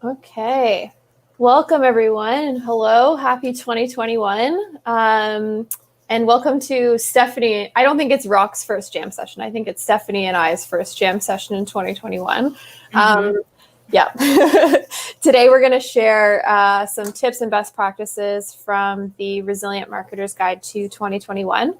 Okay. Welcome, everyone. And hello. Happy 2021. And welcome to Stephanie. I don't think it's Rock's first jam session. I think it's Stephanie and I's first jam session in 2021. Yeah. Today, we're going to share some tips and best practices from the Resilient Marketer's Guide to 2021.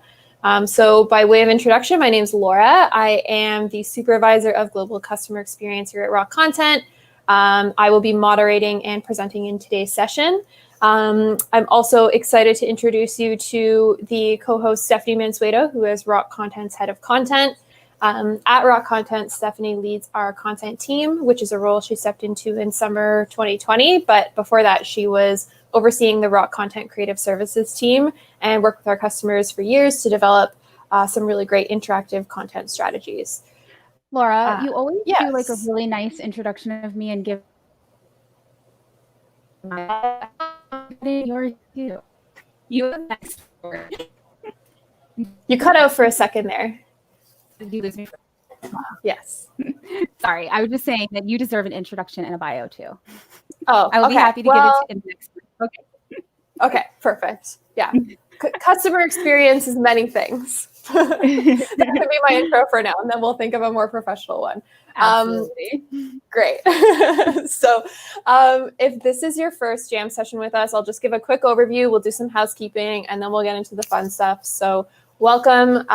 So by way of introduction, my name is Laura. I am the supervisor of global customer experience here at Rock Content. I will be moderating and presenting in today's session. I'm also excited to introduce you to the co-host Stephanie Mansueto, who is Rock Content's head of content. At Rock Content, Stephanie leads our content team, which is a role she stepped into in summer 2020. But before that, she was overseeing the Rock Content creative services team and worked with our customers for years to develop some really great interactive content strategies. Laura, you always yes. do like a really nice introduction of me and give yours too. You have next word. You cut out for a second there. Did you lose me? Yes. Sorry, I was just saying that you deserve an introduction and a bio too. Oh, I will be happy to give it to you next week. Okay. Okay, perfect. Yeah. Customer experience is many things. That could be my intro for now, and then we'll think of a more professional one. Absolutely. Great. So if this is your first jam session with us, I'll just give a quick overview. We'll do some housekeeping, and then we'll get into the fun stuff. So welcome.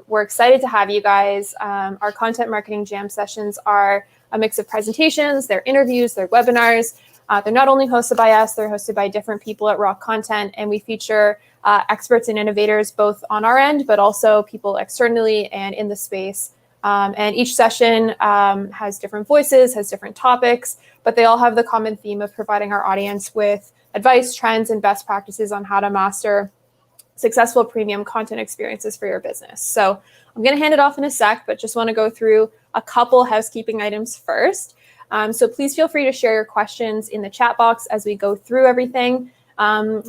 We're excited to have you guys. Our content marketing jam sessions are a mix of presentations, they're interviews, they're webinars. They're not only hosted by us, they're hosted by different people at Rock Content, and we feature experts and innovators both on our end, but also people externally and in the space. And each session has different voices, has different topics, but they all have the common theme of providing our audience with advice, trends, and best practices on how to master successful premium content experiences for your business. So I'm going to hand it off in a sec, but just want to go through a couple housekeeping items first. So please feel free to share your questions in the chat box as we go through everything.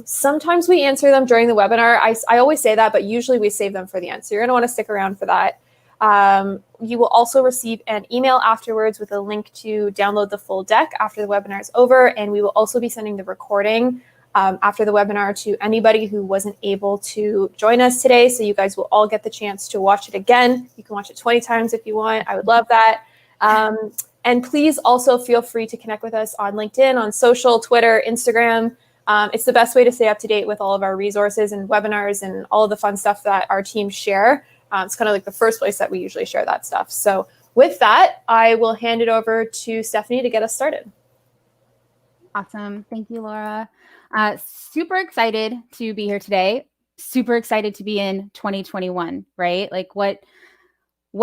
Sometimes we answer them during the webinar. I always say that, but usually we save them for the end. So you're going to want to stick around for that. You will also receive an email afterwards with a link to download the full deck after the webinar is over. And we will also be sending the recording after the webinar to anybody who wasn't able to join us today. So you guys will all get the chance to watch it again. You can watch it 20 times if you want. I would love that. And please also feel free to connect with us on LinkedIn, on social, Twitter, Instagram. It's the best way to stay up to date with all of our resources and webinars and all of the fun stuff that our teams share. It's kind of like the first place that we usually share that stuff. So with that, I will hand it over to Stephanie to get us started. Awesome. Thank you, Laura. Super excited to be here today. Super excited to be in 2021, right? Like what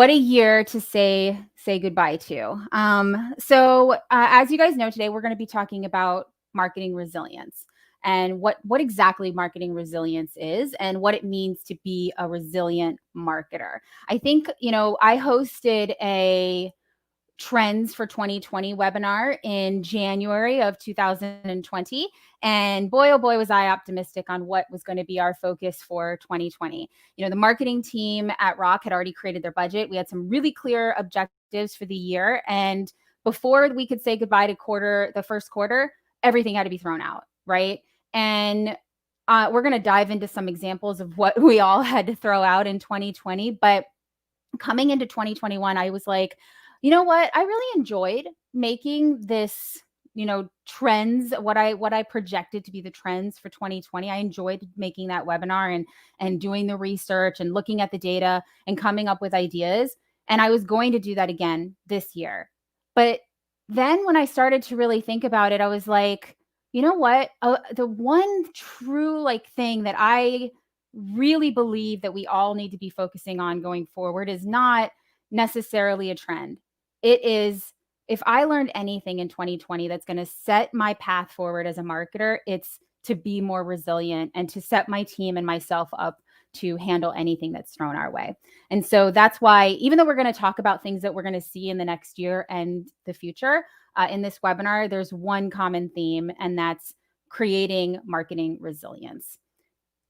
a year to say goodbye to. So as you guys know, today we're going to be talking about marketing resilience and what exactly marketing resilience is and what it means to be a resilient marketer. I think, I hosted a trends for 2020 webinar in January of 2020. And boy, oh boy, was I optimistic on what was going to be our focus for 2020. The marketing team at Rock had already created their budget. We had some really clear objectives for the year. And before we could say goodbye to the first quarter, everything had to be thrown out, right? And we're going to dive into some examples of what we all had to throw out in 2020. But coming into 2021, I was like, you know what? I really enjoyed making this, trends, what I projected to be the trends for 2020. I enjoyed making that webinar and doing the research and looking at the data and coming up with ideas. And I was going to do that again this year. But then when I started to really think about it, I was like, you know what? The one true thing that I really believe that we all need to be focusing on going forward is not necessarily a trend. It is, if I learned anything in 2020 that's going to set my path forward as a marketer, it's to be more resilient and to set my team and myself up to handle anything that's thrown our way. And so that's why, even though we're going to talk about things that we're going to see in the next year and the future, in this webinar, there's one common theme, and that's creating marketing resilience.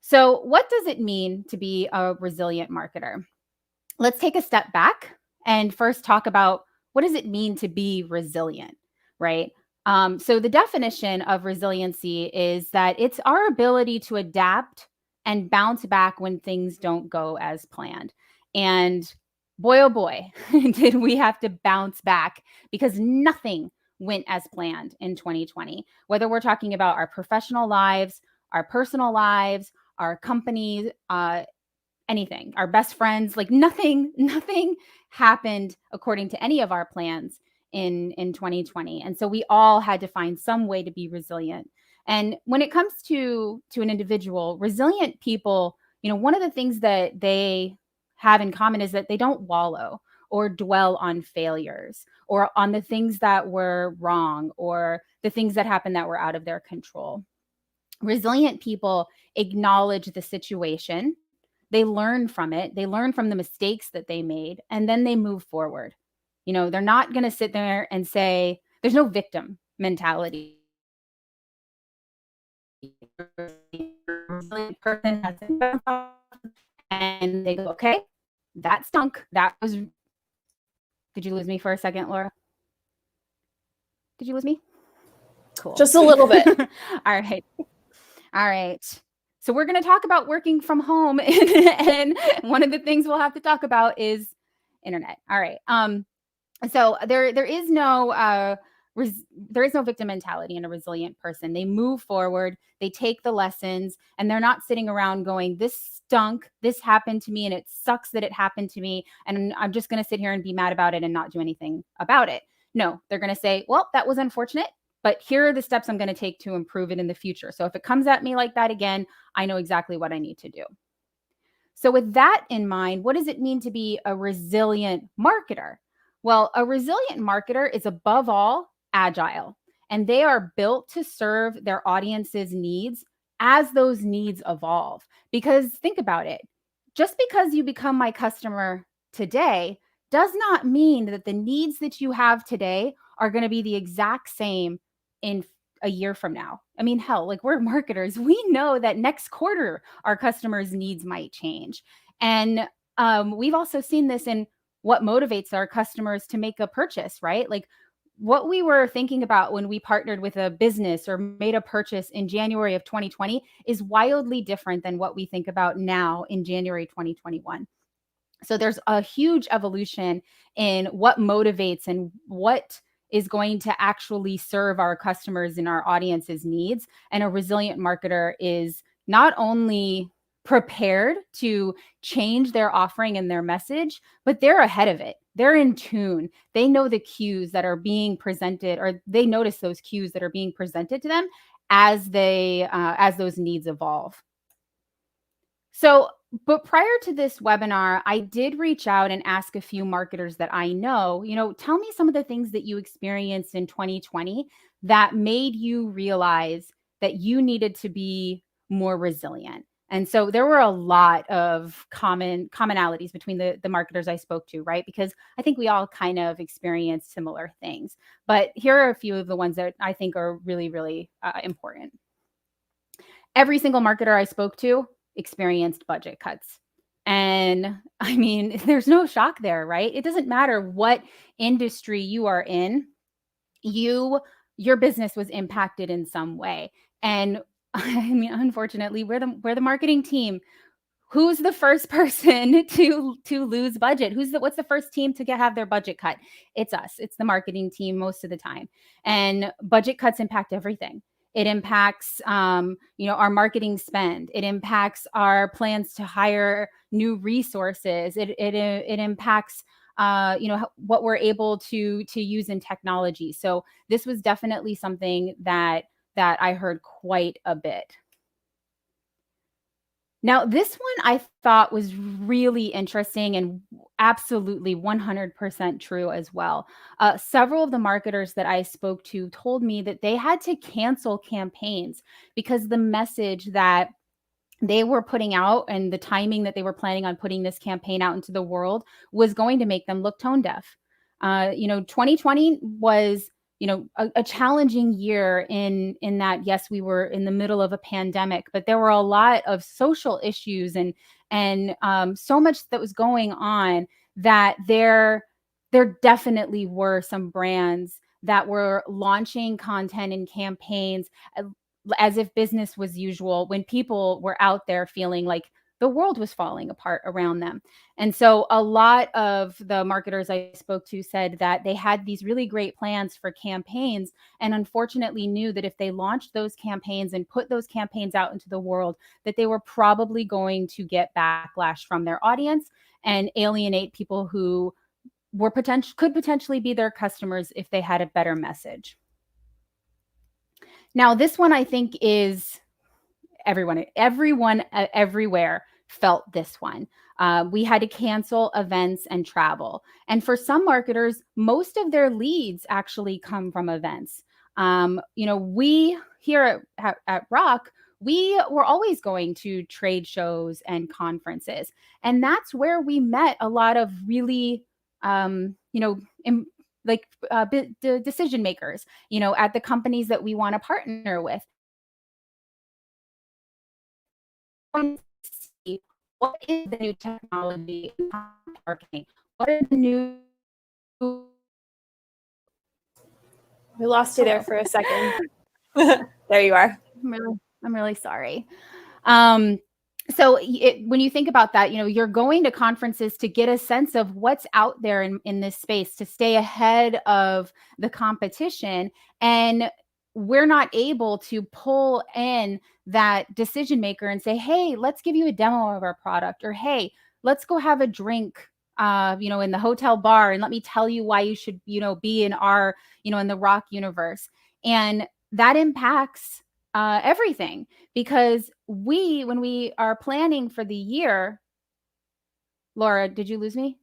So what does it mean to be a resilient marketer? Let's take a step back and first talk about what does it mean to be resilient, right? So the definition of resiliency is that it's our ability to adapt and bounce back when things don't go as planned. And boy, oh boy, did we have to bounce back, because nothing went as planned in 2020. Whether we're talking about our professional lives, our personal lives, our companies, anything, our best friends, like nothing happened according to any of our plans in 2020. And so we all had to find some way to be resilient. And when it comes to an individual, resilient people, one of the things that they have in common is that they don't wallow or dwell on failures or on the things that were wrong or the things that happened that were out of their control. Resilient people acknowledge the situation, they learn from it, they learn from the mistakes that they made, and then they move forward. They're not going to sit there and say, there's no victim mentality. Resilient person has it, and they go, okay, that stunk. Did you lose me for a second, Laura? Did you lose me? Cool. Just a little bit. All right. So we're going to talk about working from home, and one of the things we'll have to talk about is internet. All right. So there is no victim mentality in a resilient person. They move forward, they take the lessons, and they're not sitting around going, this stunk, this happened to me, and it sucks that it happened to me, and I'm just going to sit here and be mad about it and not do anything about it. No, they're going to say, well, that was unfortunate, but here are the steps I'm going to take to improve it in the future. So if it comes at me like that again, I know exactly what I need to do. So with that in mind, what does it mean to be a resilient marketer? Well, a resilient marketer is above all agile, and they are built to serve their audience's needs as those needs evolve. Because think about it, just because you become my customer today does not mean that the needs that you have today are going to be the exact same in a year from now. I mean, hell, like, we're marketers. We know that next quarter our customers' needs might change. And we've also seen this in what motivates our customers to make a purchase, right? Like, what we were thinking about when we partnered with a business or made a purchase in January of 2020 is wildly different than what we think about now in January 2021. So there's a huge evolution in what motivates and what is going to actually serve our customers and our audience's needs. And a resilient marketer is not only prepared to change their offering and their message, but they're ahead of it. They're in tune. They know the cues that are being presented, or they notice those cues that are being presented to them as those needs evolve. So, but prior to this webinar, I did reach out and ask a few marketers that I know, tell me some of the things that you experienced in 2020 that made you realize that you needed to be more resilient. And so there were a lot of commonalities between the marketers I spoke to, right? Because I think we all kind of experienced similar things. But here are a few of the ones that I think are really, really important. Every single marketer I spoke to experienced budget cuts. And I mean, there's no shock there, right? It doesn't matter what industry you are in, your business was impacted in some way. And I mean, unfortunately, we're the marketing team. Who's the first person to lose budget? What's the first team to have their budget cut? It's us. It's the marketing team most of the time. And budget cuts impact everything. It impacts, our marketing spend. It impacts our plans to hire new resources. It impacts, what we're able to use in technology. So this was definitely something that I heard quite a bit. Now, this one I thought was really interesting and absolutely 100% true as well. Several of the marketers that I spoke to told me that they had to cancel campaigns because the message that they were putting out and the timing that they were planning on putting this campaign out into the world was going to make them look tone deaf. 2020 was a challenging year in that, yes, we were in the middle of a pandemic, but there were a lot of social issues and so much that was going on that there definitely were some brands that were launching content and campaigns as if business was usual when people were out there feeling like the world was falling apart around them. And so a lot of the marketers I spoke to said that they had these really great plans for campaigns, and unfortunately knew that if they launched those campaigns and put those campaigns out into the world, that they were probably going to get backlash from their audience and alienate people who could potentially be their customers if they had a better message. Now, this one I think is everyone everywhere felt this one. We had to cancel events and travel. And for some marketers, most of their leads actually come from events. We here at Rock, we were always going to trade shows and conferences. And that's where we met a lot of really, decision makers, at the companies that we want to partner with. See what is the new technology in marketing? What are the new? We lost you there for a second. There you are. I'm really sorry. So when you think about that, you're going to conferences to get a sense of what's out there in this space to stay ahead of the competition. And we're not able to pull in that decision maker and say, hey, let's give you a demo of our product, or hey, let's go have a drink, in the hotel bar, and let me tell you why you should, be in our, in the Rock universe. And that impacts everything, because when we are planning for the year, Laura, did you lose me?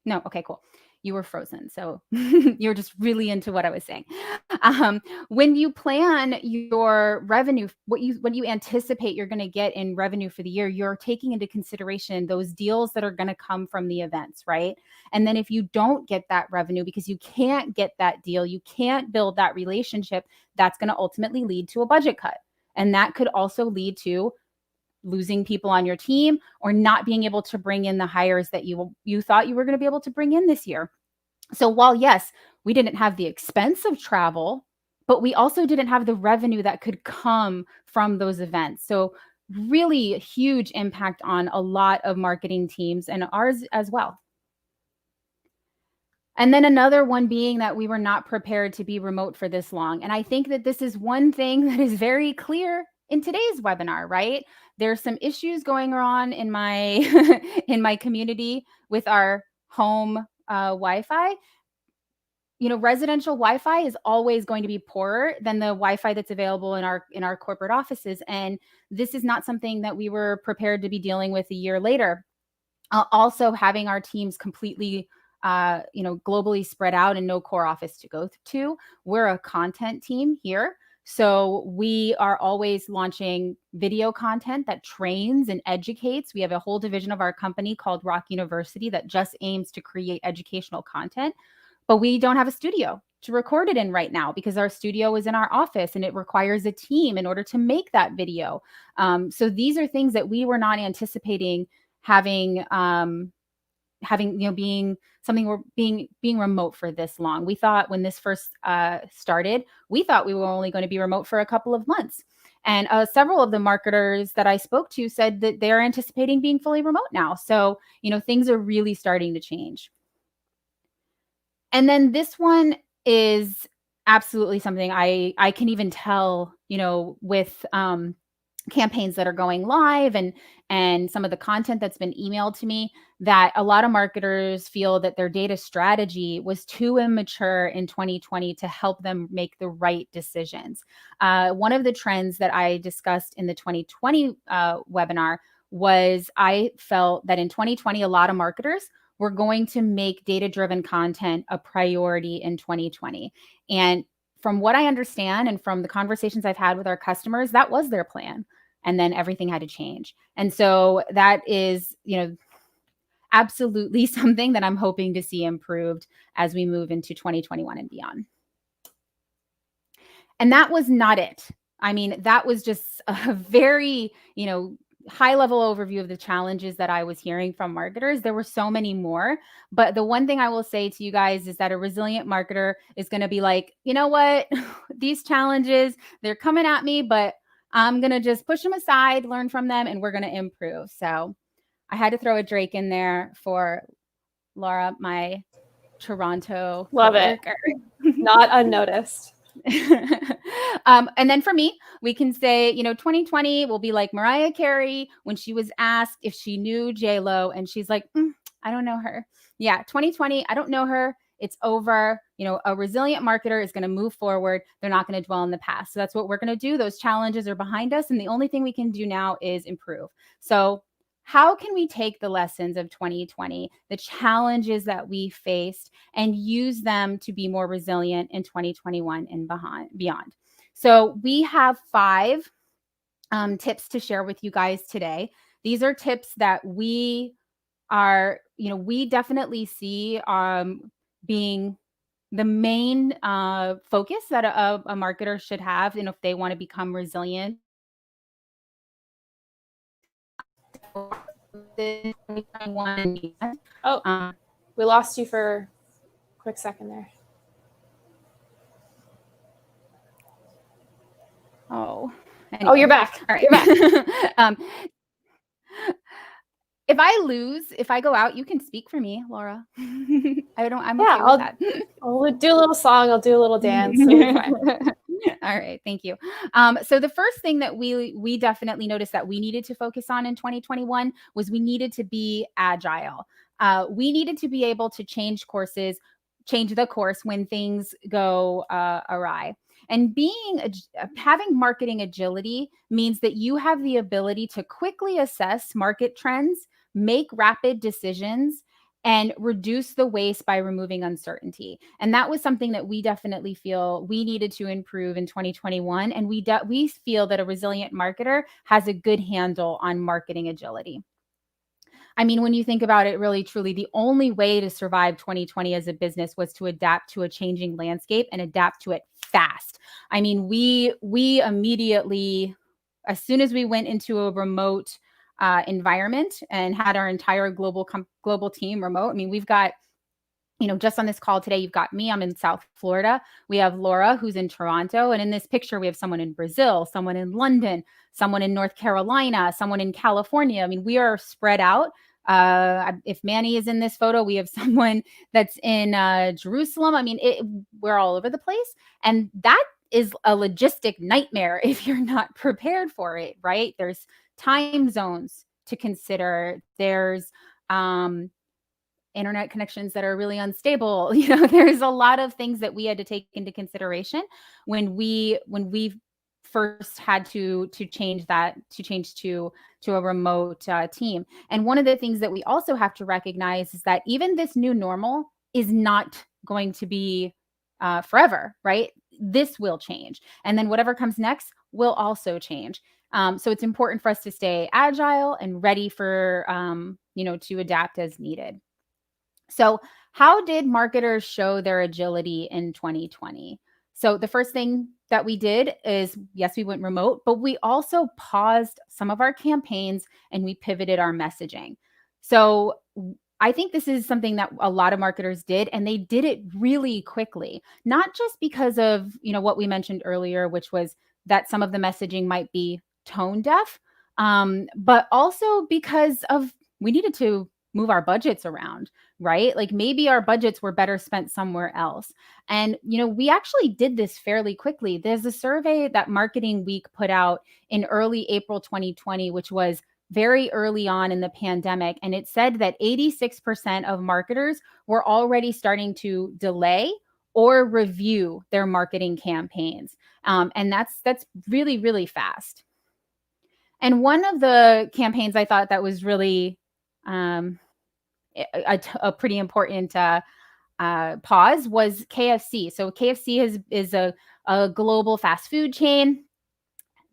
No. Okay, cool. You were frozen. So you're just really into what I was saying. When you plan your revenue, what you anticipate you're going to get in revenue for the year, you're taking into consideration those deals that are going to come from the events, right? And then if you don't get that revenue because you can't get that deal, you can't build that relationship, that's going to ultimately lead to a budget cut. And that could also lead to losing people on your team or not being able to bring in the hires that you thought you were going to be able to bring in this year. So while, yes, we didn't have the expense of travel, but we also didn't have the revenue that could come from those events. So really a huge impact on a lot of marketing teams, and ours as well. And then another one being that we were not prepared to be remote for this long. And I think that this is one thing that is very clear in today's webinar, right? There's some issues going on in my in my community with our home Wi-Fi. Residential Wi-Fi is always going to be poorer than the Wi-Fi that's available in our corporate offices. And this is not something that we were prepared to be dealing with a year later. Also having our teams completely globally spread out and no core office to go to. We're a content team here. So we are always launching video content that trains and educates. We have a whole division of our company called Rock University that just aims to create educational content, but we don't have a studio to record it in right now because our studio is in our office and it requires a team in order to make that video. So these are things that we were not anticipating having being something we're being remote for this long. We thought when this first started, we thought we were only going to be remote for a couple of months. And several of the marketers that I spoke to said that they're anticipating being fully remote now. So, things are really starting to change. And then this one is absolutely something I can even tell, with campaigns that are going live and some of the content that's been emailed to me, that a lot of marketers feel that their data strategy was too immature in 2020 to help them make the right decisions. One of the trends that I discussed in the 2020 webinar was I felt that in 2020, a lot of marketers were going to make data-driven content a priority in 2020. And from what I understand and from the conversations I've had with our customers, that was their plan. And then everything had to change. And so that is, absolutely something that I'm hoping to see improved as we move into 2021 and beyond. And that was not it. I mean, that was just a very, high level overview of the challenges that I was hearing from marketers. There were so many more, but the one thing I will say to you guys is that a resilient marketer is going to be like, you know what, these challenges, they're coming at me, but I'm going to just push them aside, learn from them, and we're going to improve. So I had to throw a Drake in there for Laura, my Toronto Love it. Not unnoticed. And then for me, we can say, 2020 will be like Mariah Carey when she was asked if she knew J-Lo, and she's like, I don't know her. Yeah, 2020, I don't know her. It's over. A resilient marketer is going to move forward. They're not going to dwell in the past. So that's what we're going to do. Those challenges are behind us, and the only thing we can do now is improve. So how can we take the lessons of 2020, the challenges that we faced, and use them to be more resilient in 2021 and beyond? So we have 5 tips to share with you guys today. These are tips that we definitely see being the main focus that a marketer should have, if they want to become resilient. Oh, we lost you for a quick second there. Oh, anyway. Oh, you're back. All right, you're back. If I go out, you can speak for me, Laura. I'm okay with that. I'll do a little song. I'll do a little dance. All right, thank you. So the first thing that we definitely noticed that we needed to focus on in 2021 was we needed to be agile. We needed to be able to change the course when things go awry. And having marketing agility means that you have the ability to quickly assess market trends, make rapid decisions, and reduce the waste by removing uncertainty. And that was something that we definitely feel we needed to improve in 2021. And we feel that a resilient marketer has a good handle on marketing agility. I mean, when you think about it, really, truly, the only way to survive 2020 as a business was to adapt to a changing landscape and adapt to it fast. I mean, we immediately, as soon as we went into a remote environment and had our entire global team remote. I mean, we've got, just on this call today, you've got me, I'm in South Florida. We have Laura, who's in Toronto. And in this picture, we have someone in Brazil, someone in London, someone in North Carolina, someone in California. I mean, we are spread out. If Manny is in this photo, we have someone that's in Jerusalem. I mean, we're all over the place. And that is a logistic nightmare if you're not prepared for it, right? There's time zones to consider. There's internet connections that are really unstable. There's a lot of things that we had to take into consideration when we first had to change to a remote team. And one of the things that we also have to recognize is that even this new normal is not going to be forever, right? This will change. And then whatever comes next will also change. So it's important for us to stay agile and ready for, to adapt as needed. So how did marketers show their agility in 2020? So the first thing that we did is, yes, we went remote, but we also paused some of our campaigns and we pivoted our messaging. So I think this is something that a lot of marketers did, and they did it really quickly, not just because of, what we mentioned earlier, which was that some of the messaging might be tone deaf, but also because we needed to move our budgets around, right? Like maybe our budgets were better spent somewhere else. And, we actually did this fairly quickly. There's a survey that Marketing Week put out in early April 2020, which was very early on in the pandemic. And it said that 86% of marketers were already starting to delay or review their marketing campaigns. And that's really, really fast. And one of the campaigns I thought that was really a pretty important pause was KFC. So KFC is a global fast food chain.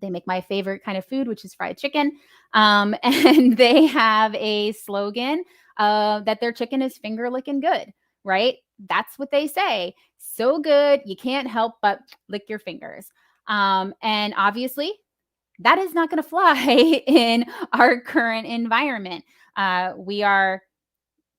They make my favorite kind of food, which is fried chicken. And they have a slogan that their chicken is finger licking good, right? That's what they say. So good, you can't help but lick your fingers. And obviously, That is not going to fly in our current environment. We are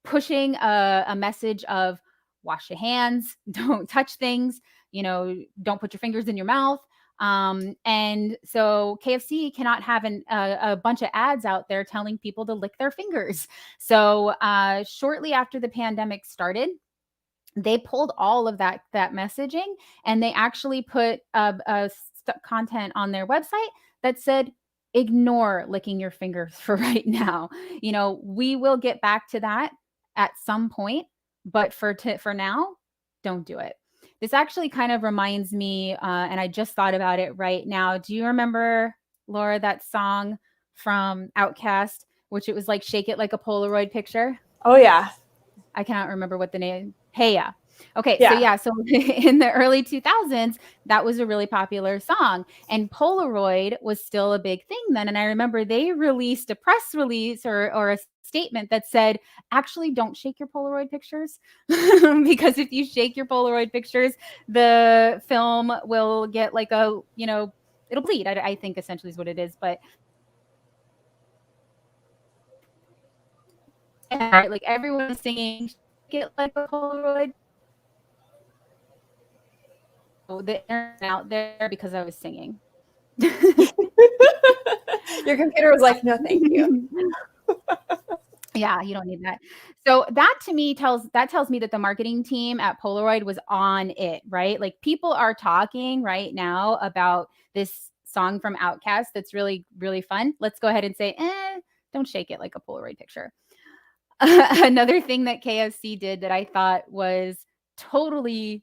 pushing a message of wash your hands, don't touch things, don't put your fingers in your mouth. And so KFC cannot have a bunch of ads out there telling people to lick their fingers. So shortly after the pandemic started, they pulled all of that messaging, and they actually put content on their website that said, ignore licking your fingers for right now. We will get back to that at some point, but for now, don't do it. This actually kind of reminds me, and I just thought about it right now. Do you remember, Laura, that song from Outkast, which it was like "Shake It Like a Polaroid Picture"? Oh yeah. I cannot remember what the name. Hey Ya. Okay, Yeah. so in the early 2000s, that was a really popular song, and Polaroid was still a big thing then. And I remember they released a press release or a statement that said, actually, don't shake your Polaroid pictures because if you shake your Polaroid pictures, the film will get like it'll bleed. I think essentially is what it is, but. Like everyone was singing, "Shake It Like a Polaroid." The internet out there because I was singing. Your computer was like, no, thank you. Yeah, you don't need that. So that to me tells me that the marketing team at Polaroid was on it, right? Like people are talking right now about this song from Outkast that's really, really fun. Let's go ahead and say, don't shake it like a Polaroid picture. Another thing that KFC did that I thought was totally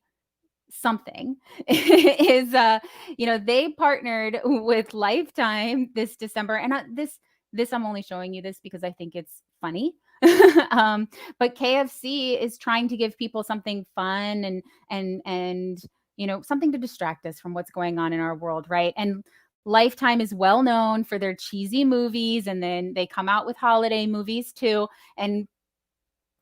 something is they partnered with Lifetime this December, and this I'm only showing you this because I think it's funny. But KFC is trying to give people something fun and something to distract us from what's going on in our world, right? And Lifetime is well known for their cheesy movies, and then they come out with holiday movies too. And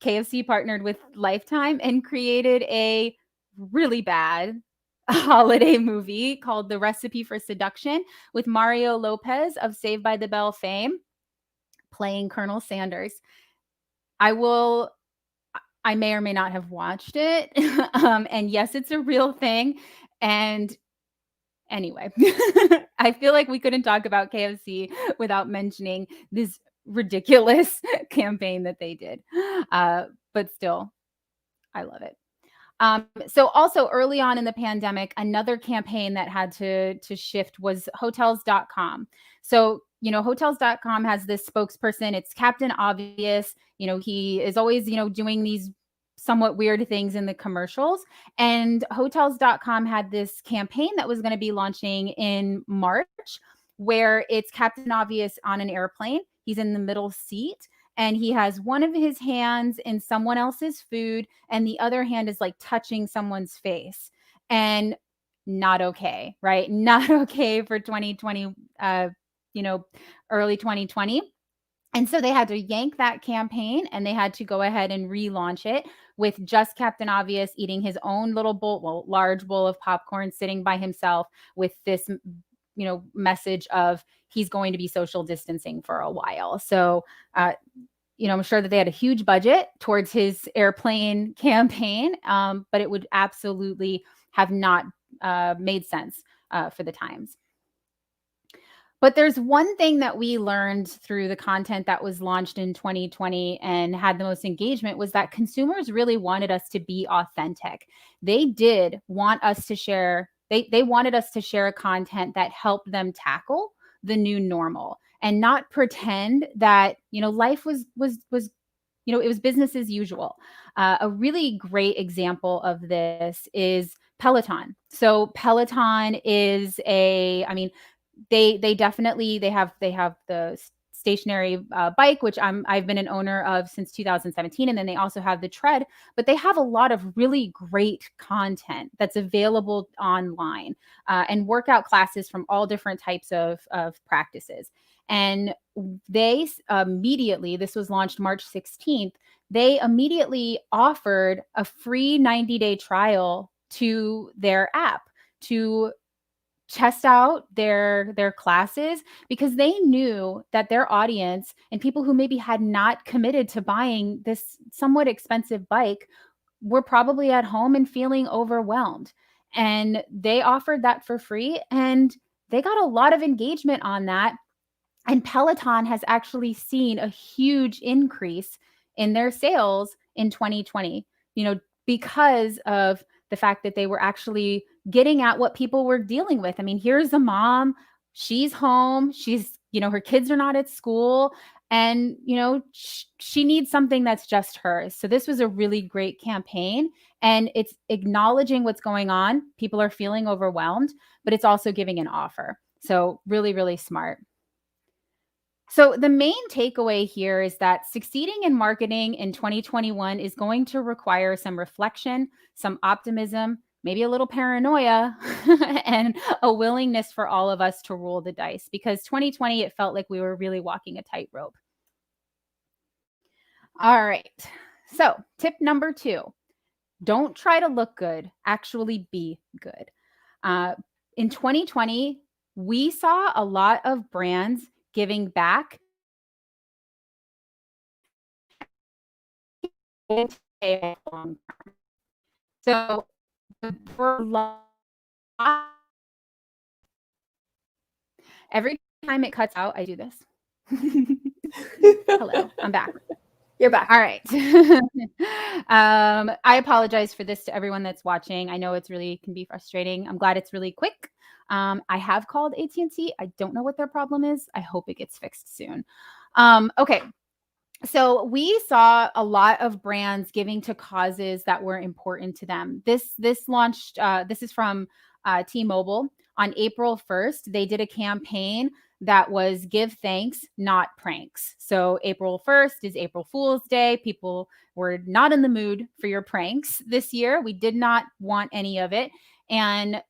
KFC partnered with Lifetime and created a really bad holiday movie called The Recipe for Seduction with Mario Lopez of Saved by the Bell fame playing Colonel Sanders. I may or may not have watched it. And yes, it's a real thing. And anyway, I feel like we couldn't talk about KFC without mentioning this ridiculous campaign that they did. But still, I love it. So also early on in the pandemic, another campaign that had to shift was Hotels.com. So, Hotels.com has this spokesperson. It's Captain Obvious. He is always, doing these somewhat weird things in the commercials. And Hotels.com had this campaign that was going to be launching in March, where it's Captain Obvious on an airplane. He's in the middle seat, and he has one of his hands in someone else's food and the other hand is like touching someone's face. And not okay, right? Not okay for 2020, early 2020. And so they had to yank that campaign, and they had to go ahead and relaunch it with just Captain Obvious eating his own little bowl, large bowl of popcorn, sitting by himself with this message of he's going to be social distancing for a while. So, I'm sure that they had a huge budget towards his airplane campaign, but it would absolutely have not made sense for the times. But there's one thing that we learned through the content that was launched in 2020 and had the most engagement was that consumers really wanted us to be authentic. They did want us to share. They wanted us to share content that helped them tackle the new normal and not pretend that life was it was business as usual. A really great example of this is Peloton. So Peloton is they definitely have the stationary bike, which I've been an owner of since 2017, and then they also have the tread. But they have a lot of really great content that's available online and workout classes from all different types of practices. And they immediately, this was launched March 16th, they immediately offered a free 90-day trial to their app to test out their classes, because they knew that their audience and people who maybe had not committed to buying this somewhat expensive bike were probably at home and feeling overwhelmed. And they offered that for free, and they got a lot of engagement on that. And Peloton has actually seen a huge increase in their sales in 2020, because of the fact that they were actually getting at what people were dealing with. I mean, here's a mom, she's home, her kids are not at school, and, she needs something that's just hers. So this was a really great campaign, and it's acknowledging what's going on. People are feeling overwhelmed, but it's also giving an offer. So really, really smart. So, the main takeaway here is that succeeding in marketing in 2021 is going to require some reflection, some optimism, maybe a little paranoia, and a willingness for all of us to roll the dice, because 2020, it felt like we were really walking a tightrope. All right. So, tip number 2, don't try to look good, actually be good. In 2020, we saw a lot of brands giving back. So every time it cuts out, I do this. Hello, I'm back. You're back. All right. I apologize for this to everyone that's watching. I know it's really can be frustrating. I'm glad it's really quick. I have called AT&T. I don't know what their problem is. I hope it gets fixed soon. Okay. So we saw a lot of brands giving to causes that were important to them. This launched. This is from T-Mobile on April 1st. They did a campaign that was give thanks, not pranks. So April 1st is April Fool's Day. People were not in the mood for your pranks this year. We did not want any of it. And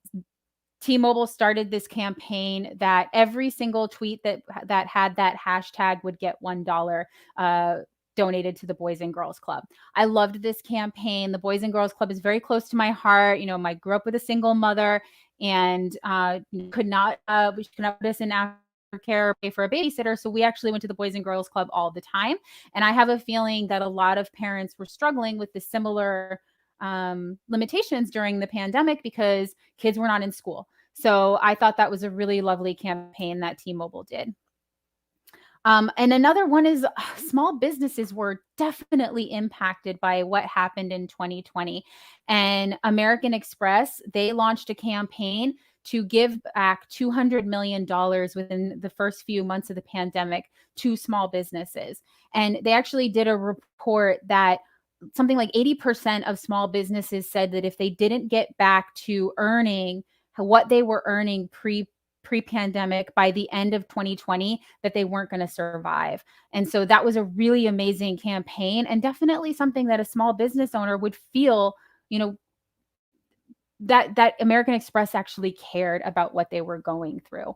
T-Mobile started this campaign that every single tweet that had that hashtag would get $1 donated to the Boys and Girls Club. I loved this campaign. The Boys and Girls Club is very close to my heart. I grew up with a single mother, and we could not put us in aftercare or pay for a babysitter. So we actually went to the Boys and Girls Club all the time. And I have a feeling that a lot of parents were struggling with the similar limitations during the pandemic because kids were not in school. So I thought that was a really lovely campaign that T-Mobile did. And another one is small businesses were definitely impacted by what happened in 2020. And American Express, they launched a campaign to give back $200 million within the first few months of the pandemic to small businesses. And they actually did a report that something like 80% of small businesses said that if they didn't get back to earning what they were earning pre-pandemic by the end of 2020, that they weren't going to survive. And so that was a really amazing campaign, and definitely something that a small business owner would feel, that American Express actually cared about what they were going through.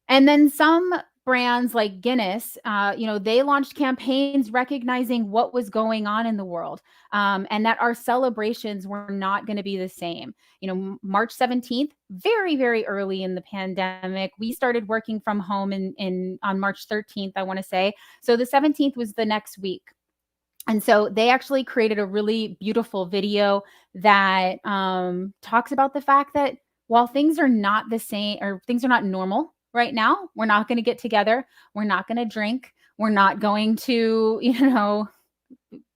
And then some brands like Guinness, they launched campaigns recognizing what was going on in the world, and that our celebrations were not going to be the same. March 17th, very, very early in the pandemic, we started working from home on March 13th, I want to say. So the 17th was the next week. And so they actually created a really beautiful video that talks about the fact that while things are not the same, or things are not normal right now, we're not going to get together. We're not going to drink. We're not going to,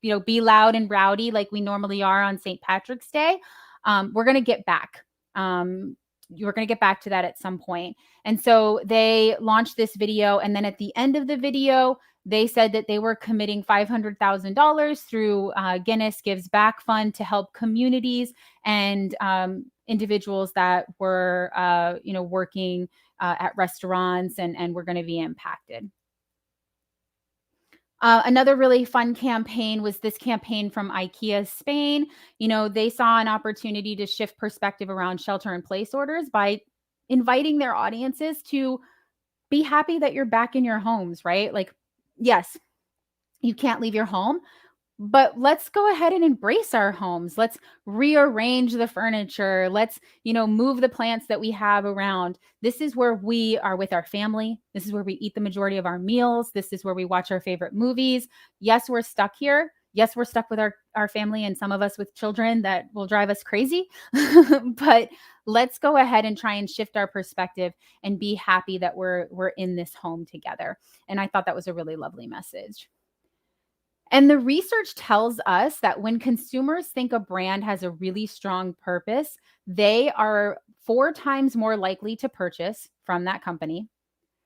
be loud and rowdy like we normally are on St. Patrick's Day. We're going to get back. You're going to get back to that at some point. And so they launched this video. And then at the end of the video, they said that they were committing $500,000 through Guinness Gives Back Fund to help communities and individuals that were, working at restaurants and were going to be impacted. Another really fun campaign was this campaign from IKEA Spain. They saw an opportunity to shift perspective around shelter in place orders by inviting their audiences to be happy that you're back in your homes, right? Like, yes, you can't leave your home, But let's go ahead and embrace our homes. Let's rearrange the furniture. Let's, move the plants that we have around. This is where we are with our family. This is where we eat the majority of our meals. This is where we watch our favorite movies. Yes, we're stuck here. Yes, we're stuck with our family, and some of us with children that will drive us crazy. But let's go ahead and try and shift our perspective and be happy that we're in this home together. And I thought that was a really lovely message. And the research tells us that when consumers think a brand has a really strong purpose, they are 4 times more likely to purchase from that company,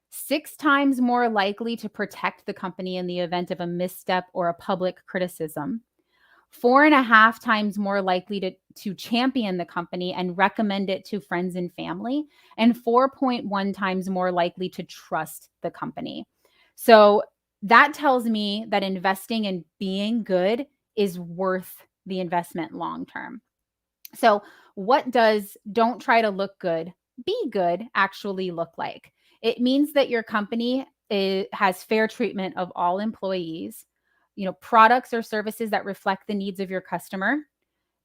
6 times more likely to protect the company in the event of a misstep or a public criticism, 4.5 times more likely to champion the company and recommend it to friends and family, and 4.1 times more likely to trust the company. So that tells me that investing in being good is worth the investment long term. So, what does don't try to look good, be good actually look like? It means that your company has fair treatment of all employees, products or services that reflect the needs of your customer,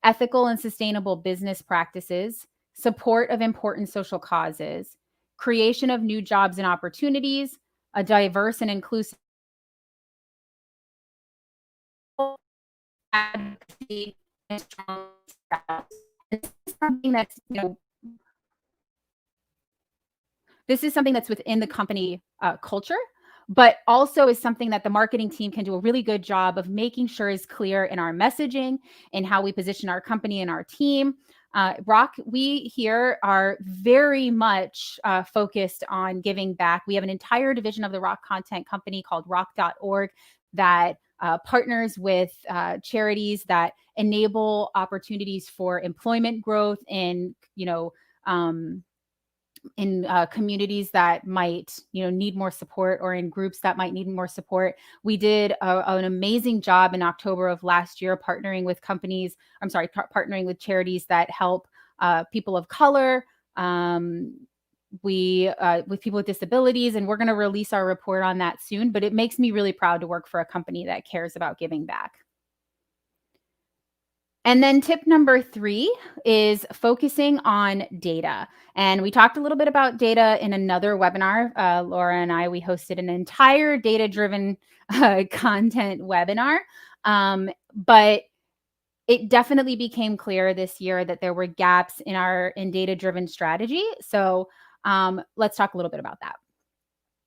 ethical and sustainable business practices, support of important social causes, creation of new jobs and opportunities, a diverse and inclusive advocacy, and strong spouse. This is something that's, this is something that's within the company culture, but also is something that the marketing team can do a really good job of making sure is clear in our messaging and how we position our company and our team. Rock, we here are very much focused on giving back. We have an entire division of the Rock Content Company called rock.org that partners with charities that enable opportunities for employment growth in, in communities that might need more support, or in groups that might need more support. We did an amazing job in October of last year partnering with partnering with charities that help people of color, with people with disabilities, and we're going to release our report on that soon. But it makes me really proud to work for a company that cares about giving back. And then tip number 3 is focusing on data. And we talked a little bit about data in another webinar. Laura and I, we hosted an entire data-driven content webinar. But it definitely became clear this year that there were gaps in data-driven strategy. So let's talk a little bit about that.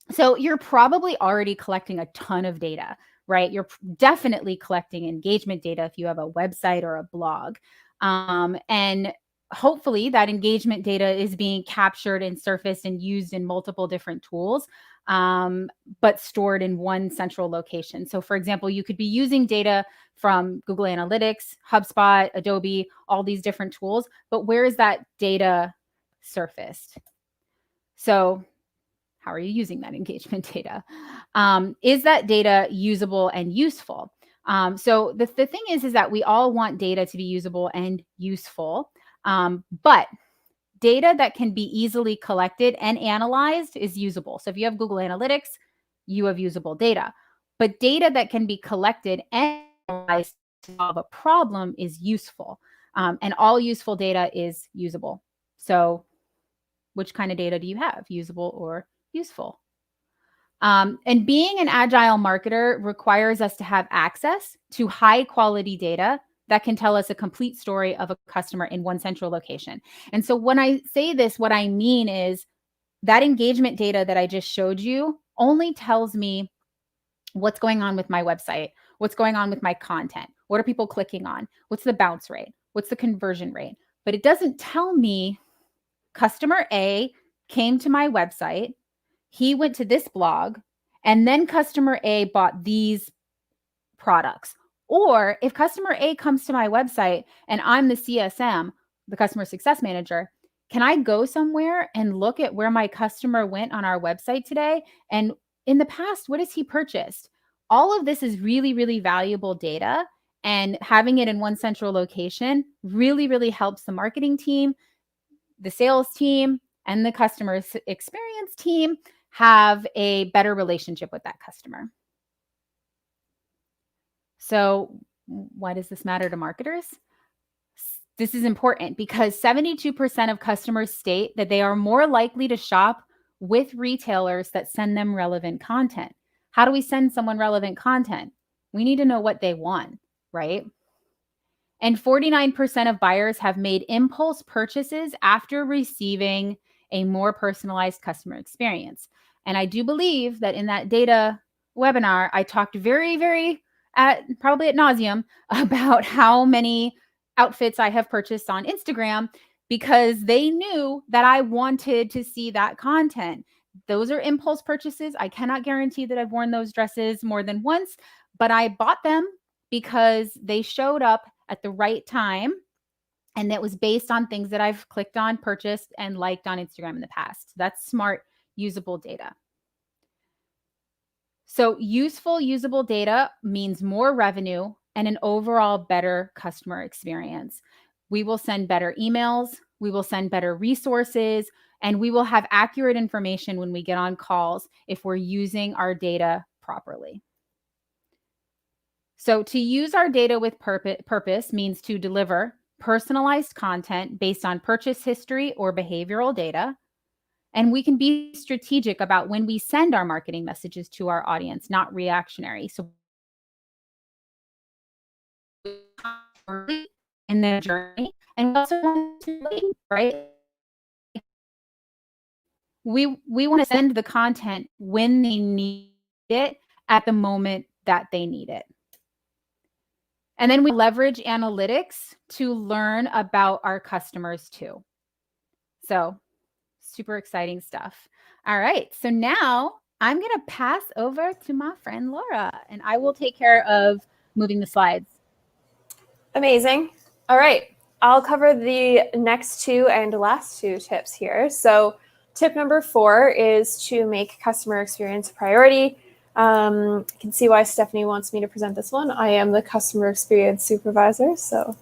So you're probably already collecting a ton of data, right? You're definitely collecting engagement data if you have a website or a blog. And hopefully that engagement data is being captured and surfaced and used in multiple different tools, but stored in one central location. So for example, you could be using data from Google Analytics, HubSpot, Adobe, all these different tools, but where is that data surfaced? So how are you using that engagement data? Is that data usable and useful? So the thing is that we all want data to be usable and useful, but data that can be easily collected and analyzed is usable. So if you have Google Analytics, you have usable data. But data that can be collected and analyzed to solve a problem is useful. And all useful data is usable. So which kind of data do you have, usable or useful? And being an agile marketer requires us to have access to high quality data that can tell us a complete story of a customer in one central location. And so when I say this, what I mean is that engagement data that I just showed you only tells me what's going on with my website, what's going on with my content, what are people clicking on, what's the bounce rate, what's the conversion rate. But it doesn't tell me customer A came to my website, he went to this blog, and then customer A bought these products. Or if customer A comes to my website and I'm the CSM, the customer success manager, can I go somewhere and look at where my customer went on our website today? And in the past, what has he purchased? All of this is really, really valuable data. And having it in one central location really, really helps the marketing team, the sales team, and the customer experience team have a better relationship with that customer. So Why does this matter to marketers? This is important because 72% of customers state that they are more likely to shop with retailers that send them relevant content. How do we send someone relevant content? We need to know what they want, right? And 49% of buyers have made impulse purchases after receiving a more personalized customer experience. And I do believe that in that data webinar, I talked very, probably ad nauseum about how many outfits I have purchased on Instagram because they knew that I wanted to see that content. Those are impulse purchases. I cannot guarantee that I've worn those dresses more than once, but I bought them because they showed up at the right time. And that was based on things that I've clicked on, purchased, and liked on Instagram in the past. That's smart, usable data. So useful, usable data means more revenue and an overall better customer experience. We will send better emails, we will send better resources, and we will have accurate information when we get on calls if we're using our data properly. So to use our data with purpose means to deliver personalized content based on purchase history or behavioral data. And we can be strategic about when we send our marketing messages to our audience, not reactionary. So in their journey, and we also want to wait, right? We want to send the content when they need it at the moment that they need it. And then we leverage analytics to learn about our customers too. So super exciting stuff. All right. So now I'm going to pass over to my friend Laura, and I will take care of moving the slides. Amazing. All right. I'll cover the next two and last two tips here. So tip number 4 is to make customer experience a priority. I can see why Stephanie wants me to present this one. I am the customer experience supervisor, so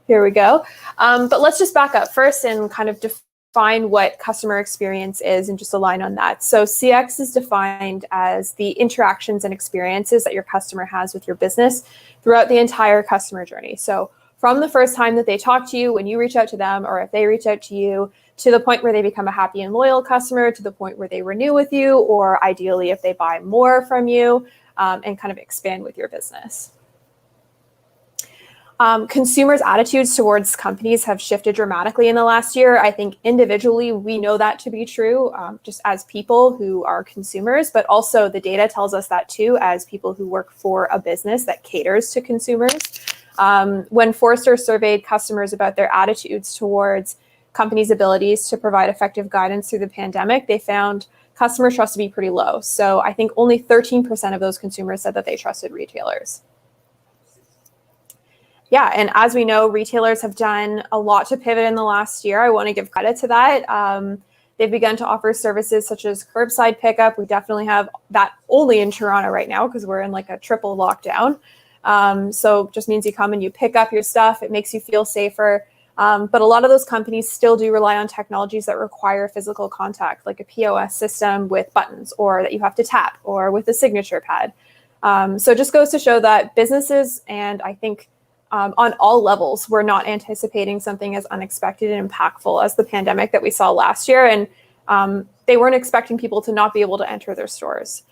here we go. But let's just back up first and kind of define what customer experience is and just align on that. So CX is defined as the interactions and experiences that your customer has with your business throughout the entire customer journey. So from the first time that they talk to you, when you reach out to them, or if they reach out to you, to the point where they become a happy and loyal customer, to the point where they renew with you, or ideally if they buy more from you, and kind of expand with your business. Consumers' attitudes towards companies have shifted dramatically in the last year. I think individually we know that to be true, just as people who are consumers, but also the data tells us that too as people who work for a business that caters to consumers. When Forrester surveyed customers about their attitudes towards companies' abilities to provide effective guidance through the pandemic, they found customer trust to be pretty low. So I think only 13% of those consumers said that they trusted retailers. Yeah, and as we know, retailers have done a lot to pivot in the last year. I want to give credit to that. They've begun to offer services such as curbside pickup. We definitely have that only in Toronto right now because we're in like a triple lockdown. So just means you come and you pick up your stuff. It makes you feel safer. But a lot of those companies still do rely on technologies that require physical contact, like a POS system with buttons, or that you have to tap, or with a signature pad. So it just goes to show that businesses, and I think on all levels, we're not anticipating something as unexpected and impactful as the pandemic that we saw last year. And they weren't expecting people to not be able to enter their stores.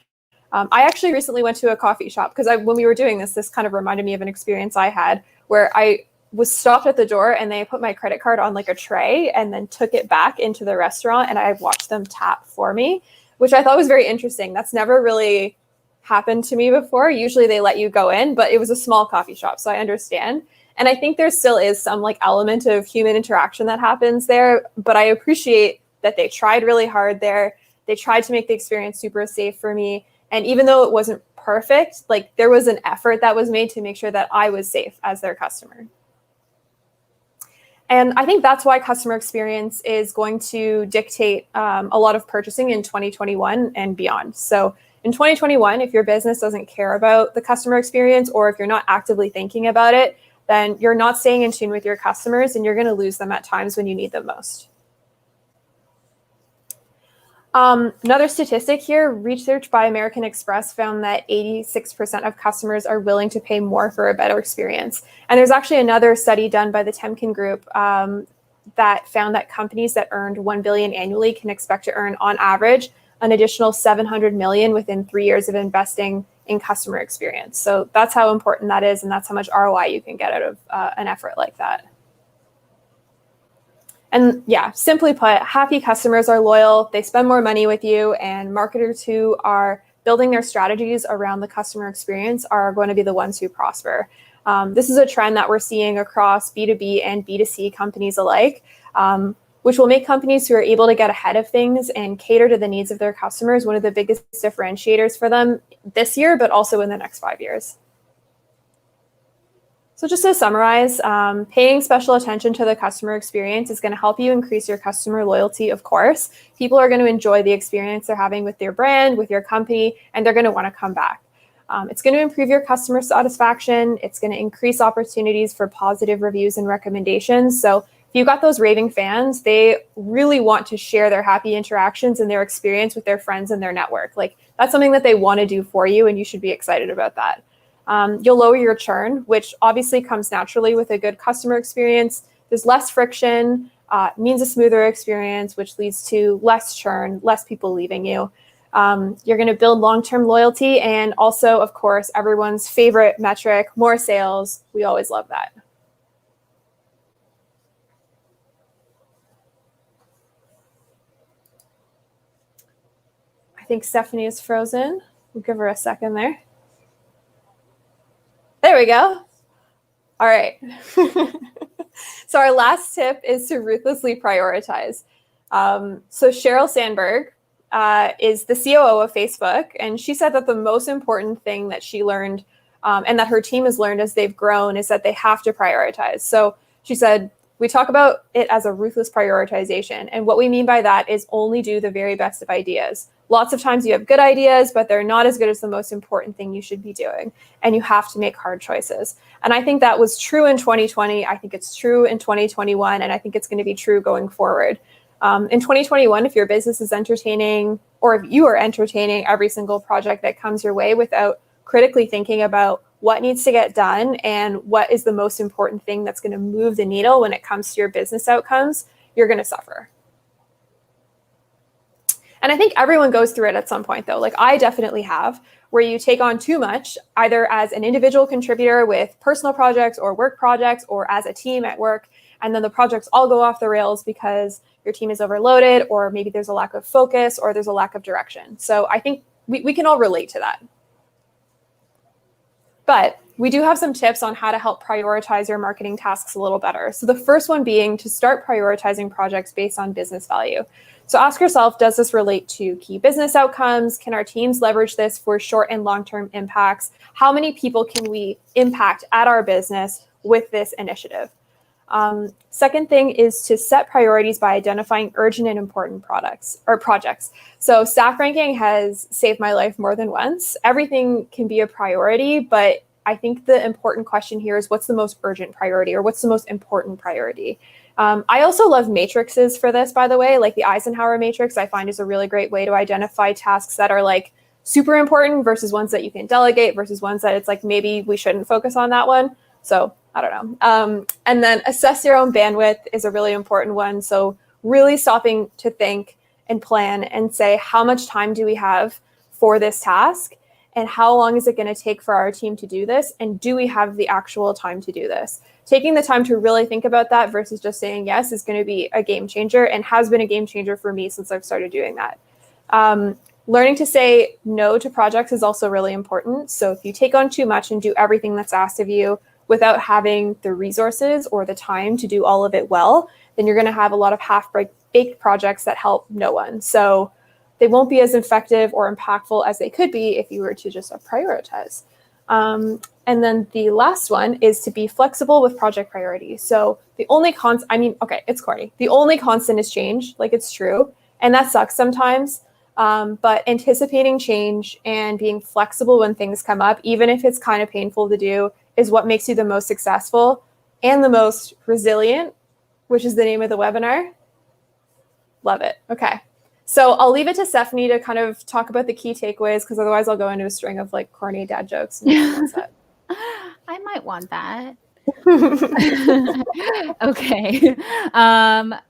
I actually recently went to a coffee shop because when we were doing this kind of reminded me of an experience I had where I was stopped at the door and they put my credit card on like a tray and then took it back into the restaurant, and I watched them tap for me, which I thought was very interesting. That's never really happened to me before. Usually they let you go in, but it was a small coffee shop, so I understand. And I think there still is some like element of human interaction that happens there, but I appreciate that they tried really hard there. They tried to make the experience super safe for me. And even though it wasn't perfect, like there was an effort that was made to make sure that I was safe as their customer. And I think that's why customer experience is going to dictate a lot of purchasing in 2021 and beyond. So in 2021, if your business doesn't care about the customer experience, or if you're not actively thinking about it, then you're not staying in tune with your customers, and you're going to lose them at times when you need them most. Another statistic here, research by American Express found that 86% of customers are willing to pay more for a better experience. And there's actually another study done by the Temkin Group that found that companies that earned $1 billion annually can expect to earn, on average, an additional $700 million within 3 years of investing in customer experience. So that's how important that is, and that's how much ROI you can get out of an effort like that. And yeah, simply put, happy customers are loyal, they spend more money with you, and marketers who are building their strategies around the customer experience are going to be the ones who prosper. This is a trend that we're seeing across B2B and B2C companies alike, which will make companies who are able to get ahead of things and cater to the needs of their customers one of the biggest differentiators for them this year, but also in the next 5 years. So just to summarize, paying special attention to the customer experience is going to help you increase your customer loyalty, of course. People are going to enjoy the experience they're having with your brand, with your company, and they're going to want to come back. It's going to improve your customer satisfaction. It's going to increase opportunities for positive reviews and recommendations. So if you've got those raving fans, they really want to share their happy interactions and their experience with their friends and their network. Like, that's something that they want to do for you, and you should be excited about that. You'll lower your churn, which obviously comes naturally with a good customer experience. There's less friction, means a smoother experience, which leads to less churn, less people leaving you. You're going to build long-term loyalty, and also, of course, everyone's favorite metric, more sales. We always love that. I think Stephanie is frozen. We'll give her a second there. There we go. All right. So our last tip is to ruthlessly prioritize. So Sheryl Sandberg is the COO of Facebook, and she said that the most important thing that she learned and that her team has learned as they've grown is that they have to prioritize. So she said, we talk about it as a ruthless prioritization. And what we mean by that is only do the very best of ideas. Lots of times you have good ideas, but they're not as good as the most important thing you should be doing. And you have to make hard choices. And I think that was true in 2020. I think it's true in 2021. And I think it's going to be true going forward. In 2021, if your business is entertaining, or if you are entertaining every single project that comes your way without critically thinking about what needs to get done and what is the most important thing that's going to move the needle when it comes to your business outcomes, you're going to suffer. And I think everyone goes through it at some point, though. Like, I definitely have, where you take on too much, either as an individual contributor with personal projects or work projects, or as a team at work, and then the projects all go off the rails because your team is overloaded, or maybe there's a lack of focus, or there's a lack of direction. So I think we can all relate to that. But we do have some tips on how to help prioritize your marketing tasks a little better. So the first one being to start prioritizing projects based on business value. So ask yourself, does this relate to key business outcomes? Can our teams leverage this for short and long-term impacts? How many people can we impact at our business with this initiative? Second thing is to set priorities by identifying urgent and important projects. So staff ranking has saved my life more than once. Everything can be a priority, but I think the important question here is, what's the most urgent priority, or what's the most important priority? I also love matrices for this, by the way. Like, the Eisenhower matrix, I find, is a really great way to identify tasks that are like super important versus ones that you can delegate versus ones that it's like, maybe we shouldn't focus on that one. So I don't know. And then assess your own bandwidth is a really important one. So really stopping to think and plan and say, how much time do we have for this task? And how long is it going to take for our team to do this? And do we have the actual time to do this? Taking the time to really think about that versus just saying yes is going to be a game changer, and has been a game changer for me since I've started doing that. Learning to say no to projects is also really important. So if you take on too much and do everything that's asked of you without having the resources or the time to do all of it well, then you're going to have a lot of half-baked projects that help no one. So they won't be as effective or impactful as they could be if you were to just prioritize. And then the last one is to be flexible with project priorities. So the only it's corny. The only constant is change. Like, it's true. And that sucks sometimes. But anticipating change and being flexible when things come up, even if it's kind of painful to do, is what makes you the most successful and the most resilient, which is the name of the webinar. Love it. Okay. So I'll leave it to Stephanie to kind of talk about the key takeaways, because otherwise I'll go into a string of like corny dad jokes. And I might want that. Okay.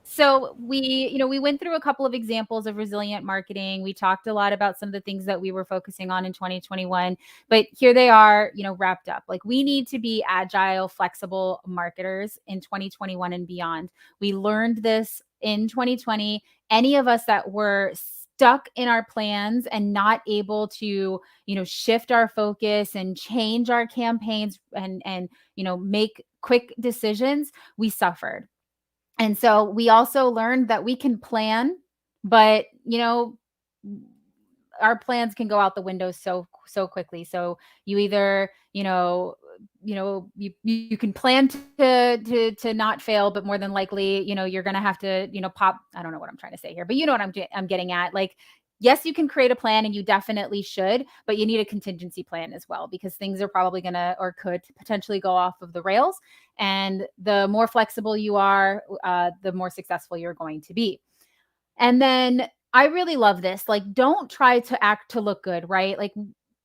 So we went through a couple of examples of resilient marketing. We talked a lot about some of the things that we were focusing on in 2021, but here they are, wrapped up. Like, we need to be agile, flexible marketers in 2021 and beyond. We learned this in 2020. Any of us that were stuck in our plans and not able to, shift our focus and change our campaigns and make quick decisions, we suffered. And so we also learned that we can plan, but our plans can go out the window so quickly. So you either, you can plan to not fail, but more than likely, you're going to have to, pop. I don't know what I'm trying to say here, but you know what I'm getting at. Like, yes, you can create a plan, and you definitely should, but you need a contingency plan as well, because things are probably going to, or could potentially, go off of the rails. And the more flexible you are, the more successful you're going to be. And then I really love this. Like, don't try to act to look good, right? Like,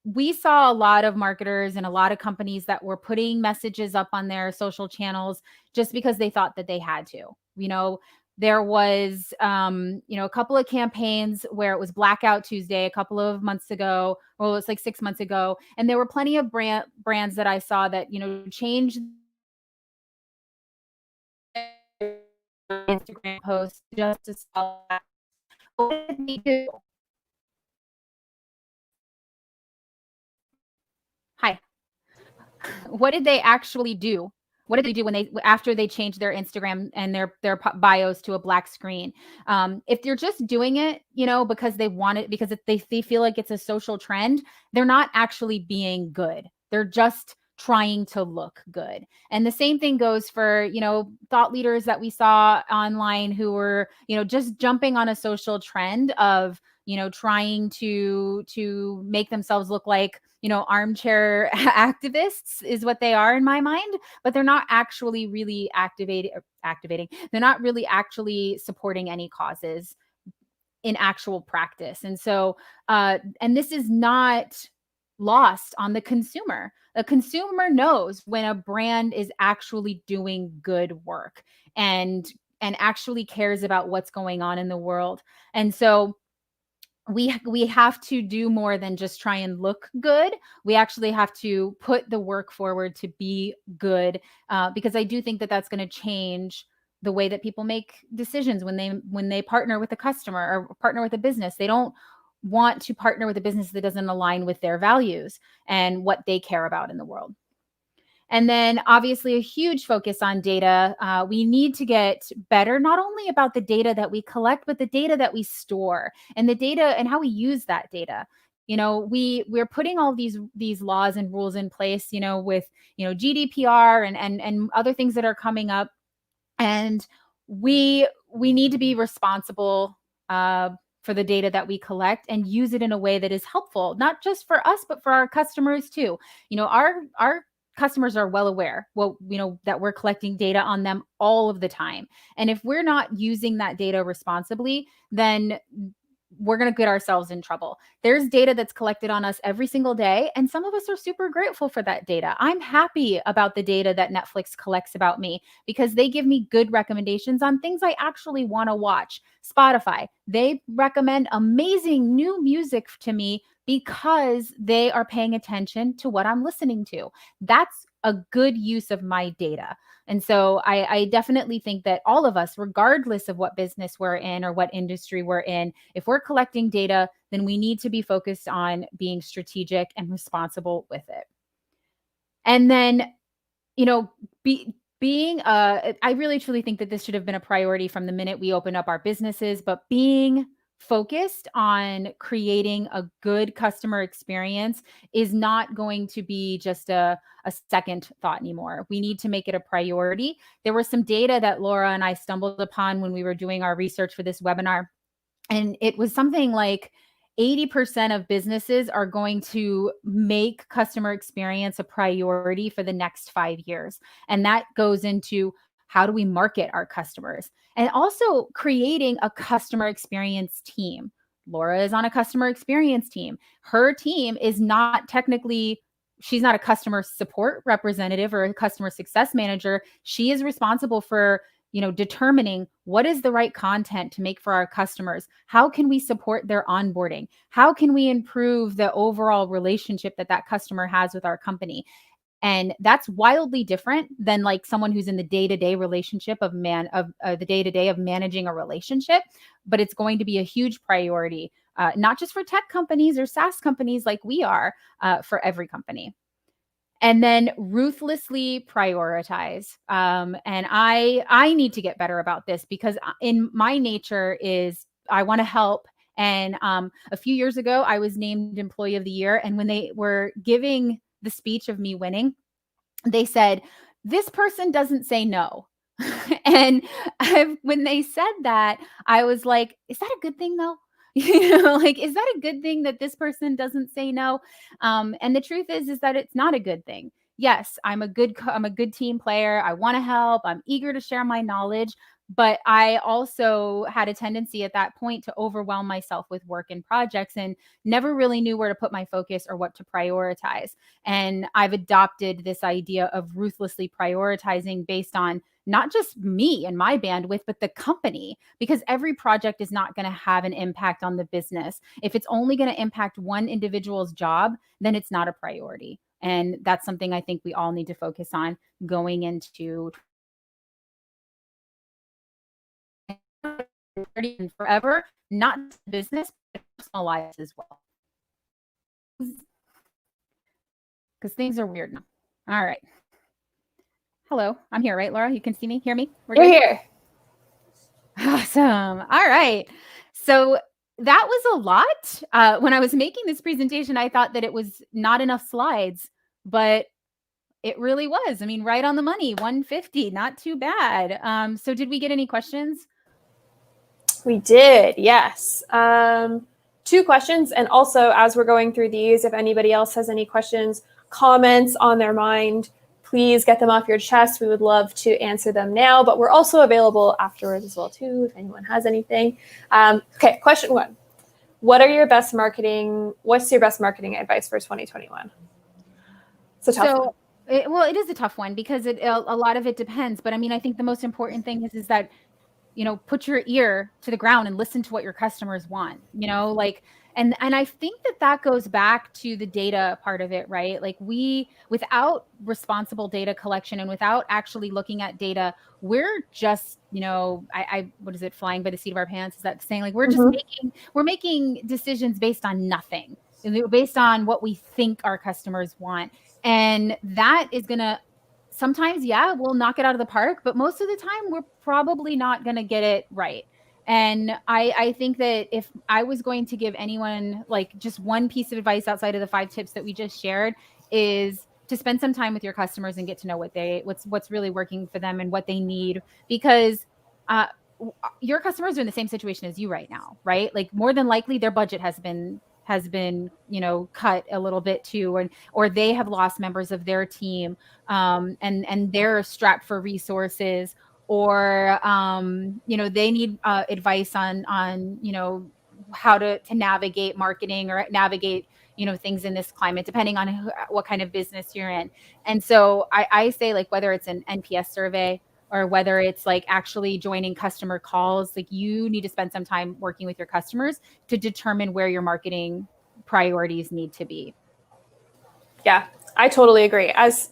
we saw a lot of marketers and a lot of companies that were putting messages up on their social channels just because they thought that they had to. There was, a couple of campaigns where it was Blackout Tuesday a couple of months ago. Well, it's like 6 months ago. And there were plenty of brands that I saw that, changed Instagram posts just to sell. What did they do? Hi. What did they actually do? What did they do after they changed their Instagram and their bios to a black screen? If they're just doing it, because they want it, because they feel like it's a social trend, they're not actually being good. They're just trying to look good. And the same thing goes for, thought leaders that we saw online who were, just jumping on a social trend of, trying to make themselves look like, armchair activists is what they are in my mind, but they're not actually really activating. They're not really actually supporting any causes in actual practice. And so, and this is not lost on the consumer. The consumer knows when a brand is actually doing good work and actually cares about what's going on in the world. And so we have to do more than just try and look good. We actually have to put the work forward to be good, because I do think that that's going to change the way that people make decisions when they partner with a customer or partner with a business. They don't want to partner with a business that doesn't align with their values and what they care about in the world. And then obviously a huge focus on data. We need to get better, not only about the data that we collect, but the data that we store and the data and how we use that data. We're putting all these laws and rules in place, with, GDPR and other things that are coming up. And we need to be responsible for the data that we collect and use it in a way that is helpful, not just for us, but for our customers too. Our customers are well aware, that we're collecting data on them all of the time. And if we're not using that data responsibly, then we're going to get ourselves in trouble. There's data that's collected on us every single day, and some of us are super grateful for that data. I'm happy about the data that Netflix collects about me because they give me good recommendations on things I actually want to watch. Spotify, they recommend amazing new music to me because they are paying attention to what I'm listening to. That's a good use of my data. And so I definitely think that all of us, regardless of what business we're in or what industry we're in, if we're collecting data, then we need to be focused on being strategic and responsible with it. And then, I really truly think that this should have been a priority from the minute we opened up our businesses, but being focused on creating a good customer experience is not going to be just a second thought anymore. We need to make it a priority. There was some data that Laura and I stumbled upon when we were doing our research for this webinar, and it was something like 80% of businesses are going to make customer experience a priority for the next 5 years. And that goes into How do we market our customers? And also creating a customer experience team. Laura is on a customer experience team. Her team is not technically, she's not a customer support representative or a customer success manager. She is responsible for, determining what is the right content to make for our customers. How can we support their onboarding? How can we improve the overall relationship that customer has with our company? And that's wildly different than like someone who's in the day-to-day relationship of the day-to-day of managing a relationship. But it's going to be a huge priority, not just for tech companies or SaaS companies like we are, for every company. And then ruthlessly prioritize. And I need to get better about this, because in my nature is I want to help. And a few years ago, I was named Employee of the Year. And when they were giving the speech of me winning, they said, "This person doesn't say no." And when they said that, I was like, is that a good thing though? Like, is that a good thing that this person doesn't say no? And the truth is that it's not a good thing. Yes, I'm a good team player. I want to help. I'm eager to share my knowledge. But I also had a tendency at that point to overwhelm myself with work and projects and never really knew where to put my focus or what to prioritize. And I've adopted this idea of ruthlessly prioritizing based on not just me and my bandwidth, but the company, because every project is not going to have an impact on the business. If it's only going to impact one individual's job, then it's not a priority. And that's something I think we all need to focus on going into and forever, not business, but personal lives as well. Because things are weird now. All right. Hello, I'm here, right, Laura? You can see me, hear me? You're here. Awesome. All right. So that was a lot. When I was making this presentation, I thought that it was not enough slides, but it really was. I mean, right on the money, 150, not too bad. So did we get any questions? We did, yes. 2 questions. And also, as we're going through these, if anybody else has any questions, comments on their mind, please get them off your chest. We would love to answer them now, but we're also available afterwards as well, too, if anyone has anything. Okay, question 1. What's your best marketing advice for 2021? It's a tough one. It is a tough one, because a lot of it depends. But I mean, I think the most important thing is that, put your ear to the ground and listen to what your customers want, and I think that goes back to the data part of it, right? Like, without responsible data collection and without actually looking at data, we're just, what is it, flying by the seat of our pants? Is that saying, like, we're just making decisions based on nothing, based on what we think our customers want. And that is going to, sometimes, yeah, we'll knock it out of the park, but most of the time we're probably not going to get it right. And I think that if I was going to give anyone like just one piece of advice outside of the 5 tips that we just shared, is to spend some time with your customers and get to know what's really working for them and what they need, because your customers are in the same situation as you right now, right? Like, more than likely their budget has been cut a little bit too, or they have lost members of their team, and they're strapped for resources, or they need advice on how to navigate marketing or navigate things in this climate, depending on what kind of business you're in. And so I say, like, whether it's an NPS survey or whether it's like actually joining customer calls, like, you need to spend some time working with your customers to determine where your marketing priorities need to be. Yeah, I totally agree. As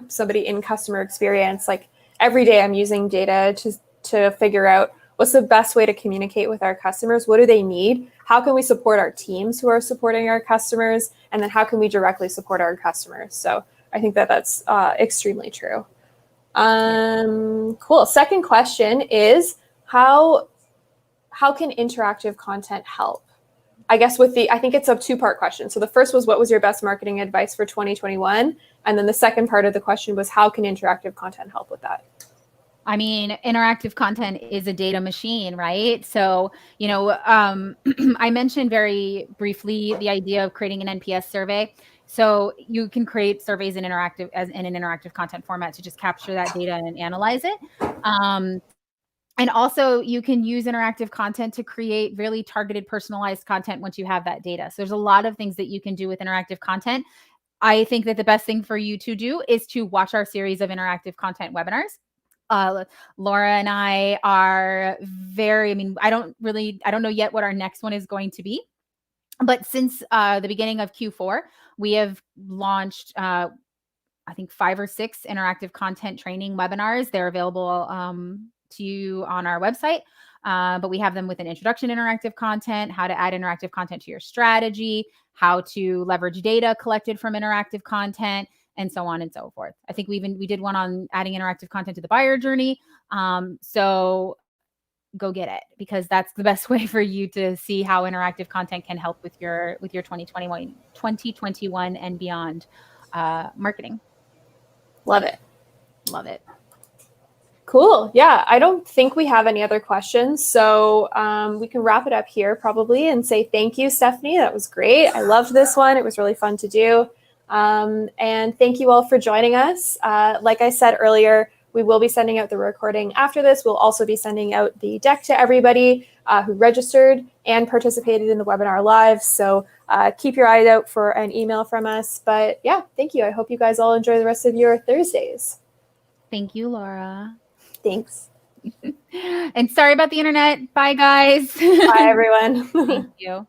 somebody in customer experience, like, every day I'm using data to figure out what's the best way to communicate with our customers. What do they need? How can we support our teams who are supporting our customers? And then how can we directly support our customers? So I think that's extremely true. Cool. Second question is, how can interactive content help? I guess I think it's a 2-part question. So the first was, what was your best marketing advice for 2021? And then the second part of the question was, how can interactive content help with that? I mean, interactive content is a data machine, right? So, I mentioned very briefly the idea of creating an NPS survey. So you can create surveys in an interactive content format to just capture that data and analyze it. And also you can use interactive content to create really targeted, personalized content once you have that data. So there's a lot of things that you can do with interactive content. I think that the best thing for you to do is to watch our series of interactive content webinars. Laura and I are I don't know yet what our next one is going to be. But since the beginning of Q4, we have launched, I think 5 or 6 interactive content training webinars. They're available to you on our website. But we have them with an introduction to interactive content, how to add interactive content to your strategy, how to leverage data collected from interactive content, and so on and so forth. I think we did one on adding interactive content to the buyer journey. So go get it, because that's the best way for you to see how interactive content can help with your 2021 and beyond marketing. Love it. Love it. Cool. Yeah, I don't think we have any other questions. So we can wrap it up here probably and say thank you, Stephanie. That was great. I loved this one. It was really fun to do. And thank you all for joining us. Like I said earlier, we will be sending out the recording after this. We'll also be sending out the deck to everybody who registered and participated in the webinar live. So keep your eyes out for an email from us. But yeah, thank you. I hope you guys all enjoy the rest of your Thursdays. Thank you, Laura. Thanks. And sorry about the internet. Bye, guys. Bye, everyone. Thank you.